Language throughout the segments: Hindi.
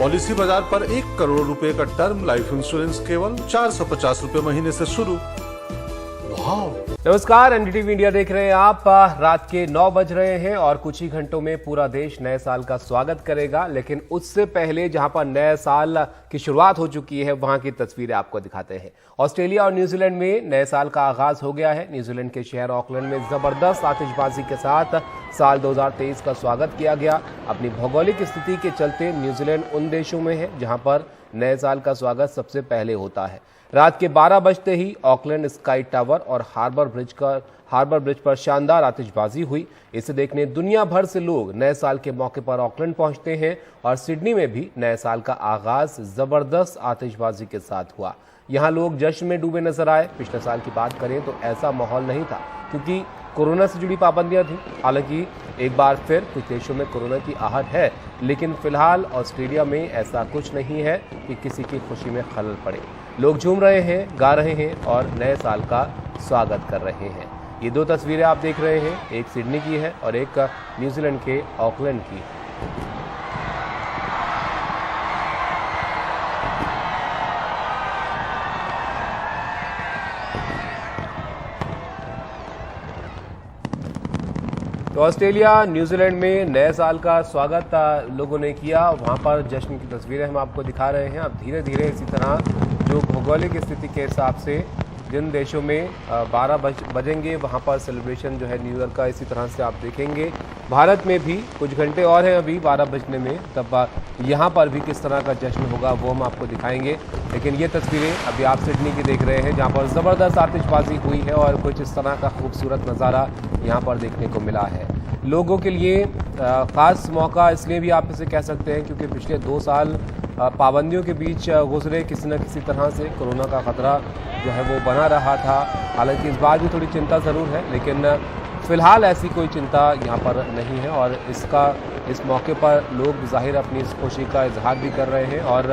पॉलिसी बाजार पर 1 करोड़ रुपए का टर्म लाइफ इंश्योरेंस केवल 450 रुपए महीने से शुरू। नमस्कार, एनडीटीवी इंडिया देख रहे हैं आप। रात के 9 बज रहे हैं और कुछ ही घंटों में पूरा देश नए साल का स्वागत करेगा। लेकिन उससे पहले जहां पर नए साल की शुरुआत हो चुकी है, वहां की तस्वीरें आपको दिखाते हैं। ऑस्ट्रेलिया और न्यूजीलैंड में नए साल का आगाज हो गया है। न्यूजीलैंड के शहर ऑकलैंड में जबरदस्त आतिशबाजी के साथ साल 2023 का स्वागत किया गया। अपनी भौगोलिक स्थिति के चलते न्यूजीलैंड उन देशों में है जहां पर नए साल का स्वागत सबसे पहले होता है। रात के 12 बजते ही ऑकलैंड स्काई टावर और हार्बर ब्रिज पर शानदार आतिशबाजी हुई। इसे देखने दुनिया भर से लोग नए साल के मौके पर ऑकलैंड पहुंचते हैं और सिडनी में भी नए साल का आगाज जबरदस्त आतिशबाजी के साथ हुआ। यहां लोग जश्न में डूबे नजर आए। पिछले साल की बात करें तो ऐसा माहौल नहीं था क्योंकि कोरोना से जुड़ी पाबंदियां थी। हालांकि एक बार फिर कुछ देशों में कोरोना की आहट है, लेकिन फिलहाल ऑस्ट्रेलिया में ऐसा कुछ नहीं है कि किसी की खुशी में खलल पड़े। लोग झूम रहे हैं, गा रहे हैं और नए साल का स्वागत कर रहे हैं। ये 2 तस्वीरें आप देख रहे हैं, एक सिडनी की है और एक न्यूजीलैंड के ऑकलैंड की है। तो ऑस्ट्रेलिया न्यूजीलैंड में नए साल का स्वागत लोगों ने किया। वहां पर जश्न की तस्वीरें हम आपको दिखा रहे हैं। अब धीरे धीरे इसी तरह जो भौगोलिक स्थिति के हिसाब से जिन देशों में 12 बजेंगे वहां पर सेलिब्रेशन जो है न्यू ईयर का इसी तरह से आप देखेंगे। भारत में भी कुछ घंटे और हैं अभी 12 बजने में, तब यहाँ पर भी किस तरह का जश्न होगा वो हम आपको दिखाएंगे। लेकिन ये तस्वीरें अभी आप सिडनी की देख रहे हैं जहाँ पर ज़बरदस्त आतिशबाजी हुई है और कुछ इस तरह का खूबसूरत नज़ारा यहाँ पर देखने को मिला है। लोगों के लिए ख़ास मौका इसलिए भी आप इसे कह सकते हैं क्योंकि पिछले 2 साल पाबंदियों के बीच गुजरे। किसी न किसी तरह से कोरोना का खतरा जो है वो बना रहा था। हालांकि इस बार भी थोड़ी चिंता ज़रूर है, लेकिन फ़िलहाल ऐसी कोई चिंता यहाँ पर नहीं है और इस मौके पर लोग ज़ाहिर अपनी इस खुशी का इजहार भी कर रहे हैं और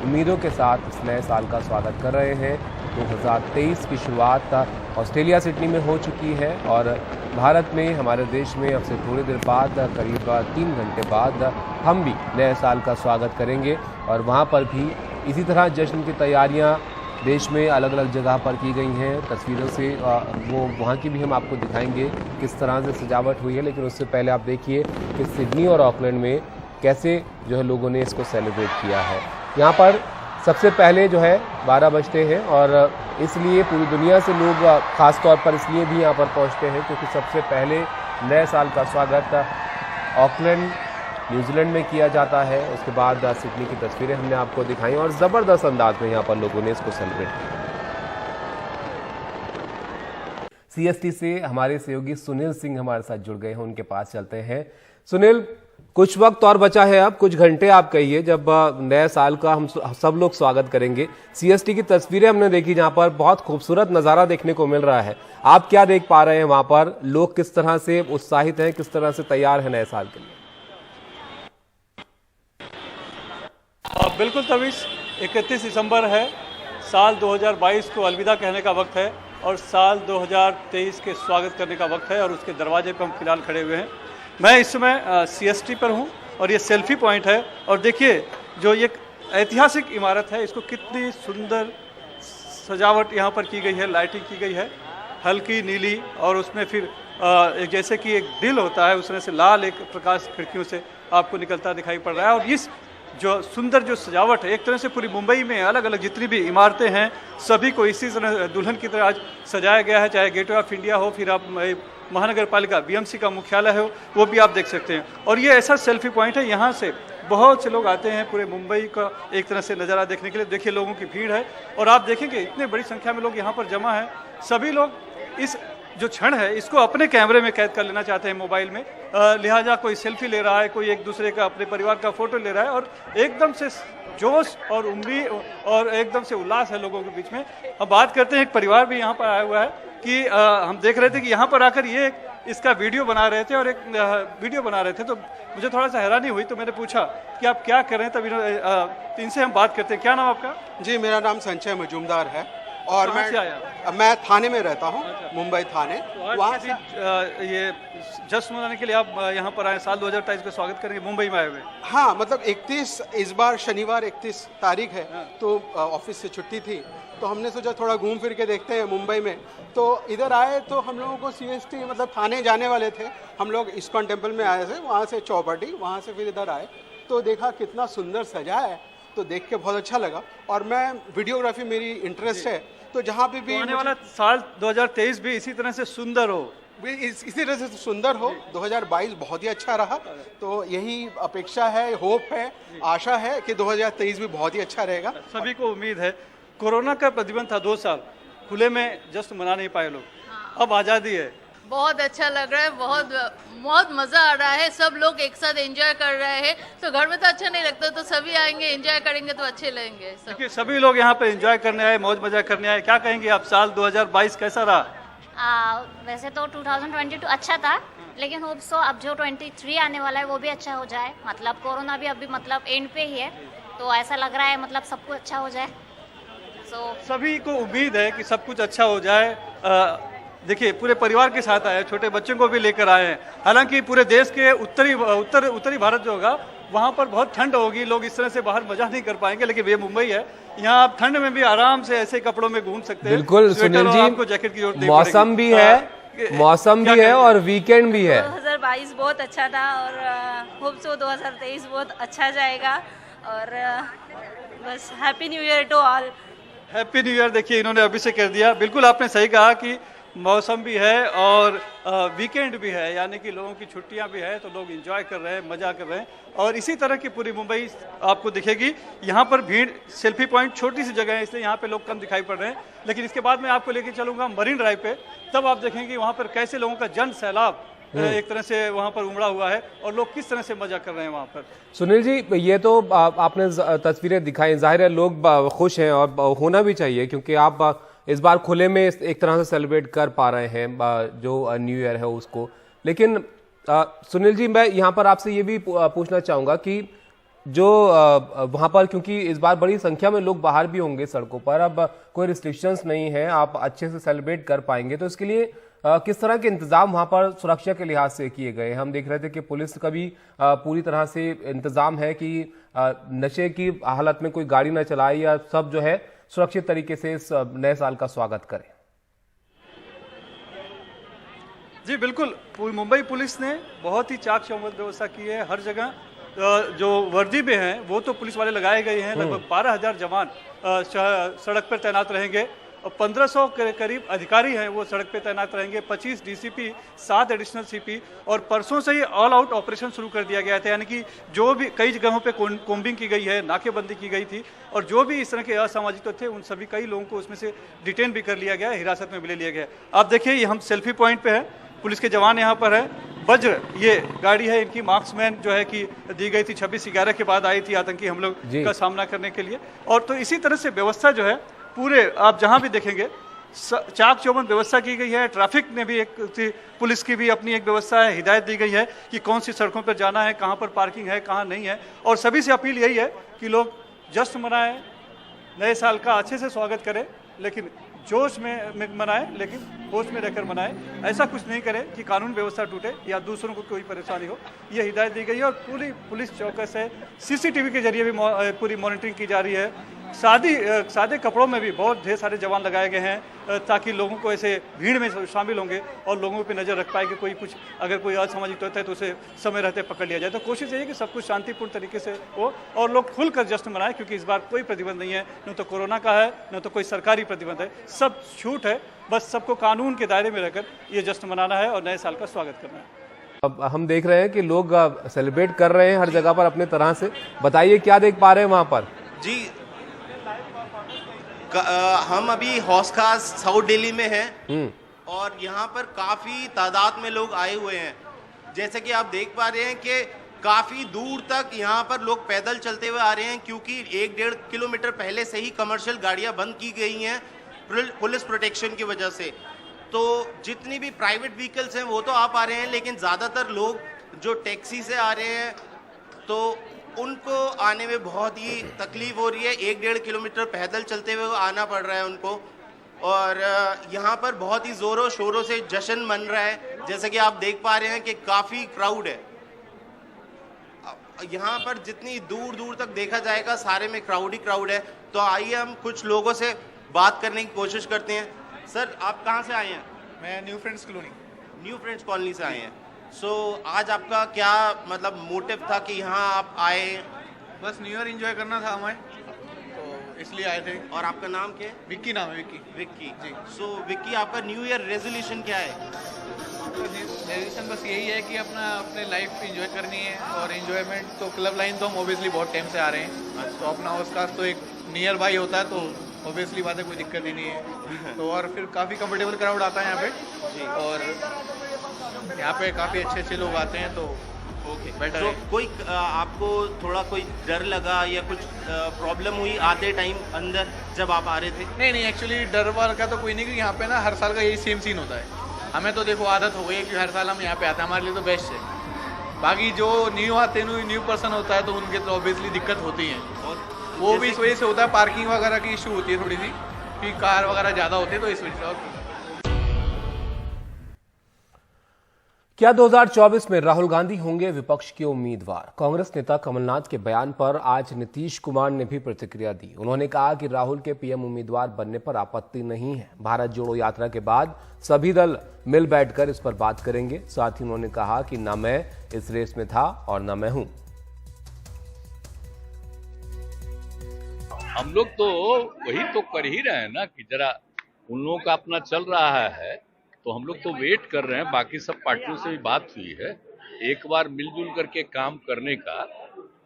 उम्मीदों के साथ इस नए साल का स्वागत कर रहे हैं। 2023 की शुरुआत ऑस्ट्रेलिया सिडनी में हो चुकी है और भारत में, हमारे देश में अब से थोड़ी देर बाद, करीब 3 घंटे बाद हम भी नए साल का स्वागत करेंगे और वहाँ पर भी इसी तरह जश्न की तैयारियाँ देश में अलग अलग जगह पर की गई हैं। तस्वीरों से वो वहाँ की भी हम आपको दिखाएंगे किस तरह से सजावट हुई है। लेकिन उससे पहले आप देखिए कि सिडनी और ऑकलैंड में कैसे जो है लोगों ने इसको सेलिब्रेट किया है। यहाँ पर सबसे पहले जो है 12 बजते हैं और इसलिए पूरी दुनिया से लोग ख़ास तौर पर इसलिए भी यहाँ पर पहुँचते हैं क्योंकि सबसे पहले नए साल का स्वागत ऑकलैंड न्यूजीलैंड में किया जाता है। उसके बाद सिडनी की तस्वीरें हमने आपको दिखाई और ज़बरदस्त अंदाज में यहाँ पर लोगों ने इसको सेलिब्रेट किया। CST से हमारे सहयोगी सुनील सिंह हमारे साथ जुड़ गए हैं, उनके पास चलते हैं। सुनील, कुछ वक्त और बचा है, अब कुछ घंटे आप कहिए जब नए साल का हम सब लोग स्वागत करेंगे। CST की तस्वीरें हमने देखी जहां पर बहुत खूबसूरत नज़ारा देखने को मिल रहा है। आप क्या देख पा रहे हैं वहां पर? लोग किस तरह से उत्साहित हैं, किस तरह से तैयार है नए साल के लिए? बिल्कुल तवीश, 31 दिसंबर है। साल 2022 को अलविदा कहने का वक्त है और साल 2023 के स्वागत करने का वक्त है और उसके दरवाजे पर हम फिलहाल खड़े हुए हैं। मैं इस समय CST पर हूं और ये सेल्फी पॉइंट है और देखिए जो ये ऐतिहासिक इमारत है, इसको कितनी सुंदर सजावट यहाँ पर की गई है, लाइटिंग की गई है हल्की नीली और उसमें फिर जैसे कि एक दिल होता है उसमें से लाल एक प्रकाश खिड़कियों से आपको निकलता दिखाई पड़ रहा है। और इस जो सुंदर जो सजावट है, एक तरह से पूरी मुंबई में अलग अलग जितनी भी इमारतें हैं सभी को इसी तरह दुल्हन की तरह आज सजाया गया है। चाहे गेटवे ऑफ इंडिया हो, फिर आप महानगर पालिका BMC का मुख्यालय हो, वो भी आप देख सकते हैं। और ये ऐसा सेल्फी पॉइंट है, यहाँ से बहुत से लोग आते हैं पूरे मुंबई का एक तरह से नज़ारा देखने के लिए। देखिए लोगों की भीड़ है और आप देखेंगे इतने बड़ी संख्या में लोग यहाँ पर जमा हैं। सभी लोग इस जो क्षण है इसको अपने कैमरे में कैद कर लेना चाहते हैं मोबाइल में, लिहाजा कोई सेल्फी ले रहा है, कोई एक दूसरे का अपने परिवार का फोटो ले रहा है और एकदम से जोश और उम्मीद और एकदम से उल्लास है लोगों के बीच में। हम बात करते हैं, एक परिवार भी यहाँ पर आया हुआ है कि हम देख रहे थे कि यहाँ पर आकर ये इसका वीडियो बना रहे थे और एक वीडियो बना रहे थे, तो मुझे थोड़ा सा हैरानी हुई तो मैंने पूछा कि आप क्या कर रहे हैं। तभी इनसे हम बात करते हैं। क्या नाम आपका? जी, मेरा नाम संजय मजूमदार है और कहाँ से आया? मैं थाने में रहता हूँ, मुंबई थाने। तो आज वहाँ के दिन, ये जश्न मनाने के लिए आप यहाँ पर आए, साल 2023 का स्वागत करेंगे, मुंबई में आए हुए। हाँ, मतलब 31 इस बार शनिवार 31 तारीख है, तो ऑफिस से छुट्टी थी, तो हमने सोचा थोड़ा घूम फिर के देखते हैं मुंबई में। तो इधर आए तो हम लोगों को CST मतलब थाने जाने वाले थे, हम लोग इस्कॉन टेम्पल में आए थे, वहाँ से चौपाटी, वहाँ से फिर इधर आए तो देखा कितना सुंदर सजा है, तो देख के बहुत अच्छा लगा। और मैं वीडियोग्राफी मेरी इंटरेस्ट है, तो जहाँ पे भी आने वाला साल 2023 भी इसी तरह से सुंदर हो, इसी तरह से सुंदर हो। 2022 बहुत ही अच्छा रहा, तो यही अपेक्षा है, होप है, आशा है कि 2023 भी बहुत ही अच्छा रहेगा। सभी को उम्मीद है। कोरोना का प्रतिबंध था 2 साल, खुले में जश्न मना नहीं पाए लोग, अब आज़ादी है। बहुत अच्छा लग रहा है, बहुत मजा आ रहा है, सब लोग एक साथ एंजॉय कर रहे हैं। तो घर में तो अच्छा नहीं लगता, तो सभी आएंगे एंजॉय करेंगे तो अच्छे लगेंगे सब। देखिए सभी लोग यहाँ पे एंजॉय करने आए, मौज मजा करने आए। क्या कहेंगे आप, साल 2022 कैसा रहा? वैसे तो 2022 अच्छा था, लेकिन होप सो अब जो 23 आने वाला है वो भी अच्छा हो जाए। मतलब कोरोना भी अभी मतलब एंड पे ही है, तो ऐसा लग रहा है मतलब सब कुछ अच्छा हो जाए। सभी को उम्मीद है कि सब कुछ अच्छा हो जाए। देखिए पूरे परिवार के साथ आए, छोटे बच्चों को भी लेकर आए हैं। हालांकि पूरे देश के उत्तरी भारत जो होगा वहाँ पर बहुत ठंड होगी, लोग इस तरह से बाहर मजा नहीं कर पाएंगे, लेकिन ये मुंबई है, यहाँ आप ठंड में भी आराम से ऐसे कपड़ों में घूम सकते हैं। बिल्कुल सुनील जी, आपको जैकेट की जरूरत नहीं मौसम भी है, मौसम भी है और वीकेंड भी है। 2022 बहुत अच्छा था और होप सो 2023 बहुत अच्छा जाएगा। और बस happy new year to all. Happy new year. देखिए इन्होंने अभी से कर दिया, बिल्कुल आपने सही कहा कि मौसम भी है और वीकेंड भी है, यानी कि लोगों की छुट्टियां भी है, तो लोग एंजॉय कर रहे हैं, मजा कर रहे हैं। और इसी तरह की पूरी मुंबई आपको दिखेगी। यहाँ पर भीड़, सेल्फी पॉइंट छोटी सी जगह है इसलिए यहाँ पे लोग कम दिखाई पड़ रहे हैं, लेकिन इसके बाद मैं आपको लेके चलूंगा मरीन ड्राइव पे, तब आप देखेंगे वहाँ पर कैसे लोगों का जन सैलाब एक तरह से वहाँ पर उमड़ा हुआ है और लोग किस तरह से मजा कर रहे हैं वहाँ पर। सुनील जी, ये तो आपने तस्वीरें दिखाई, जाहिर है लोग खुश हैं और होना भी चाहिए, क्योंकि आप इस बार खुले में एक तरह से सेलिब्रेट कर पा रहे हैं जो न्यू ईयर है उसको। लेकिन सुनील जी, मैं यहाँ पर आपसे ये भी पूछना चाहूँगा कि जो वहाँ पर, क्योंकि इस बार बड़ी संख्या में लोग बाहर भी होंगे सड़कों पर, अब कोई रिस्ट्रिक्शंस नहीं है, आप अच्छे से सेलिब्रेट कर पाएंगे, तो इसके लिए किस तरह के इंतजाम वहाँ पर सुरक्षा के लिहाज से किए गए? हम देख रहे थे कि पुलिस का भी पूरी तरह से इंतजाम है कि नशे की हालत में कोई गाड़ी न चलाए या सब जो है सुरक्षित तरीके से इस नए साल का स्वागत करें। जी बिल्कुल, मुंबई पुलिस ने बहुत ही चाक चौबंद व्यवस्था की है। हर जगह जो वर्दी में हैं वो तो पुलिस वाले लगाए गए हैं, लगभग 12,000 जवान सड़क पर तैनात रहेंगे और 1500 के करीब अधिकारी हैं वो सड़क पे तैनात रहेंगे, 25 DCP, 7 एडिशनल CP। और परसों से ही ऑल आउट ऑपरेशन शुरू कर दिया गया था, यानी कि जो भी कई जगहों पे कोम्बिंग की गई है, नाकेबंदी की गई थी, और जो भी इस तरह के असामाजिक तत्व थे उन सभी कई लोगों को उसमें से डिटेन भी कर लिया गया, हिरासत में भी ले लिया गया। आप देखिए ये हम सेल्फी पॉइंट पे हैं, पुलिस के जवान यहाँ पर है। वज्र ये गाड़ी है इनकी, मार्क्समैन जो है कि दी गई थी 26/11 के बाद आई थी आतंकी हमलों का सामना करने के लिए। और तो इसी तरह से व्यवस्था जो है पूरे, आप जहां भी देखेंगे चाक चौबंद व्यवस्था की गई है। ट्रैफिक ने भी एक, पुलिस की भी अपनी एक व्यवस्था है, हिदायत दी गई है कि कौन सी सड़कों पर जाना है, कहां पर पार्किंग है, कहां नहीं है। और सभी से अपील यही है कि लोग जश्न मनाएं, नए साल का अच्छे से स्वागत करें, लेकिन जोश में मनाएं, लेकिन होश में रहकर मनाएं। ऐसा कुछ नहीं करें कि कानून व्यवस्था टूटे या दूसरों को कोई परेशानी हो, ये हिदायत दी गई है। और पूरी पुलिस चौकस है, CCTV के जरिए भी पूरी मॉनिटरिंग की जा रही है। सादे कपड़ों में भी बहुत ढेर सारे जवान लगाए गए हैं ताकि लोगों को ऐसे भीड़ में शामिल होंगे और लोगों पे नज़र रख पाए कि कोई कुछ, अगर कोई असामाजिक तत्व है तो उसे समय रहते पकड़ लिया जाए। तो कोशिश यही है कि सब कुछ शांतिपूर्ण तरीके से हो और लोग खुलकर जश्न मनाएं, क्योंकि इस बार कोई प्रतिबंध नहीं है, न तो कोरोना का है न तो कोई सरकारी प्रतिबंध है, सब छूट है। बस सबको कानून के दायरे में रहकर ये जश्न मनाना है और नए साल का स्वागत करना है। अब हम देख रहे हैं कि लोग सेलिब्रेट कर रहे हैं हर जगह पर अपने तरह से। बताइए क्या देख पा रहे हैं वहाँ पर? जी हम अभी हौस खास साउथ दिल्ली में हैं और यहाँ पर काफ़ी तादाद में लोग आए हुए हैं। जैसे कि आप देख पा रहे हैं कि काफ़ी दूर तक यहाँ पर लोग पैदल चलते हुए आ रहे हैं, क्योंकि 1-1.5 किलोमीटर पहले से ही कमर्शियल गाड़ियाँ बंद की गई हैं पुलिस प्रोटेक्शन की वजह से। तो जितनी भी प्राइवेट व्हीकल्स हैं वो तो आ पा रहे हैं, लेकिन ज़्यादातर लोग जो टैक्सी से आ रहे हैं तो उनको आने में बहुत ही तकलीफ हो रही है। 1-1.5 किलोमीटर पैदल चलते हुए आना पड़ रहा है उनको। और यहाँ पर बहुत ही जोरों शोरों से जश्न मन रहा है। जैसे कि आप देख पा रहे हैं कि काफ़ी क्राउड है यहाँ पर। जितनी दूर दूर तक देखा जाएगा सारे में क्राउड ही क्राउड है। तो आइए हम कुछ लोगों से बात करने की कोशिश करते हैं। सर, आप कहाँ से आए हैं? मैं न्यू फ्रेंड्स कॉलोनी से आए हैं। सो आज आपका क्या मतलब मोटिव था कि यहाँ आप आए? बस न्यू ईयर एंजॉय करना था हमें, तो इसलिए आए थे। और आपका नाम क्या है? विक्की नाम है। विक्की जी। सो विक्की, आपका न्यू ईयर रेजोल्यूशन क्या है? रेजोल्यूशन बस यही है कि अपने लाइफ एंजॉय करनी है, और एंजॉयमेंट तो क्लब लाइन तो हम ऑब्वियसली बहुत टाइम से आ रहे हैं, तो अपना उसका तो एक नियर बाई होता है, तो ऑब्वियसली बात है, कोई दिक्कत ही नहीं है। तो और फिर काफ़ी कंफर्टेबल क्राउड आता है यहाँ पे, और यहाँ पे काफ़ी अच्छे लोग आते हैं, तो ओके बेटर तो है। कोई आपको थोड़ा कोई डर लगा या कुछ प्रॉब्लम हुई आते टाइम अंदर जब आप आ रहे थे? नहीं, एक्चुअली डर वार का तो कोई नहीं, क्योंकि यहाँ पे ना हर साल का यही सेम सीन होता है। हमें तो देखो आदत हो गई है कि हर साल हम यहाँ पे आते हैं, हमारे लिए तो बेस्ट है। बाकी जो न्यू आते हैं, न्यू पर्सन होता है, तो उनके तो ऑब्वियसली दिक्कत होती है, और वो भी इस वजह से होता है, पार्किंग वगैरह की इशू होती है थोड़ी सी, कि कार वगैरह ज़्यादा होती है, तो इस वजह से। और क्या 2024 में राहुल गांधी होंगे विपक्ष के उम्मीदवार? कांग्रेस नेता कमलनाथ के बयान पर आज नीतीश कुमार ने भी प्रतिक्रिया दी। उन्होंने कहा कि राहुल के पीएम उम्मीदवार बनने पर आपत्ति नहीं है। भारत जोड़ो यात्रा के बाद सभी दल मिल बैठकर इस पर बात करेंगे। साथ ही उन्होंने कहा कि न मैं इस रेस में था और न मैं हूं। हम लोग तो वही तो कर ही रहे हैं ना, कि जरा उन लोगों का अपना चल रहा है, तो हम लोग तो वेट कर रहे हैं। बाकी सब पार्टियों से भी बात हुई है, एक बार मिलजुल करके काम करने का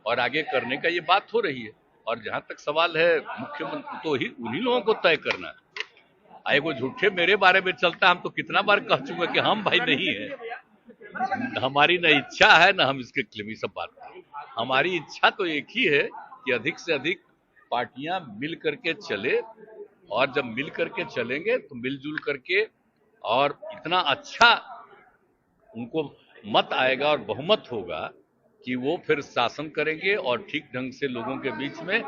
और आगे करने का ये बात हो रही है। और जहां तक सवाल है मुख्यमंत्री, तो ही उन्हीं लोगों को तय करना है। आए वो झूठे मेरे बारे में चलता, हम तो कितना बार कह चुके कि हम भाई नहीं है, हमारी न इच्छा है न हम इसके लिए सब बात। हमारी इच्छा तो एक ही है कि अधिक से अधिक पार्टियां मिल करके चले, और जब मिल करके चलेंगे तो मिलजुल करके, और इतना अच्छा उनको मत आएगा और बहुमत होगा कि वो फिर शासन करेंगे, और ठीक ढंग से लोगों के बीच में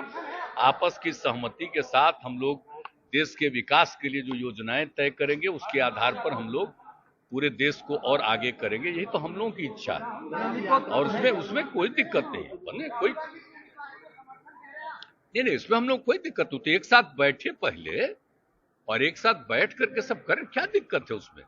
आपस की सहमति के साथ हम लोग देश के विकास के लिए जो योजनाएं तय करेंगे, उसके आधार पर हम लोग पूरे देश को और आगे करेंगे। यही तो हम लोगों की इच्छा है, और उसमें कोई दिक्कत नहीं है। कोई नहीं, इसमें हम लोग कोई दिक्कत होती है। एक साथ बैठे पहले, और एक साथ बैठ करके सब करें, क्या दिक्कत है उसमें?